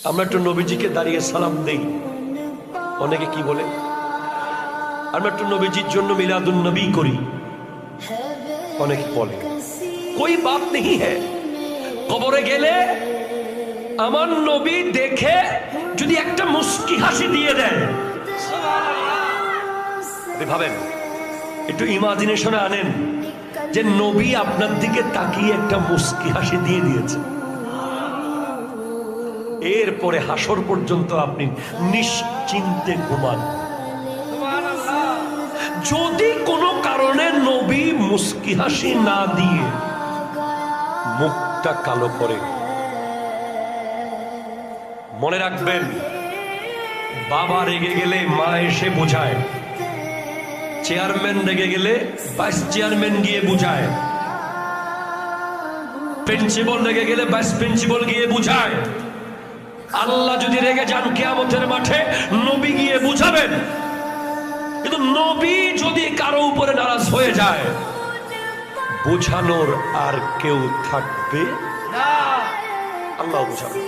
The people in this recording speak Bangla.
আমরা একটু নবীজিকে দাঁড়িয়ে সালাম দেই, অনেকে কি বলে? আমরা একটু নবীজির জন্য মিলাদুন নবী করি, অনেকে বলে। কোই বাত নেই হ্যাঁ। কবরে গেলে আমার নবী দেখে যদি একটা মুস্কি হাসি দিয়ে দেন, ভাবেন, একটু ইমাজিনেশনে আনেন যে নবী আপনার দিকে তাকিয়ে একটা মুস্কি হাসি দিয়ে দিয়েছে, এরপরে হাসর পর্যন্ত আপনি নিশ্চিন্তে ঘুমান। যদি কোনো কারণে নবী মুস্কি হাসি না দিয়ে মুখটা কালো করে, মনে রাখবেন, বাবা রেগে গেলে মা এসে বোঝায়, চেয়ারম্যান রেগে গেলে ভাইস চেয়ারম্যান গিয়ে বুঝায়, প্রিন্সিপাল রেগে গেলে ভাইস প্রিন্সিপাল গিয়ে বুঝায়। আল্লাহ যদি রেগে যান কিয়ামতের মাঠে, নবী গিয়ে বুঝাবেন। কিন্তু নবী যদি কারো উপরে নারাজ হয়ে যায়, বুঝানোর আর কেউ থাকবে না, আল্লাহ বুঝাবে।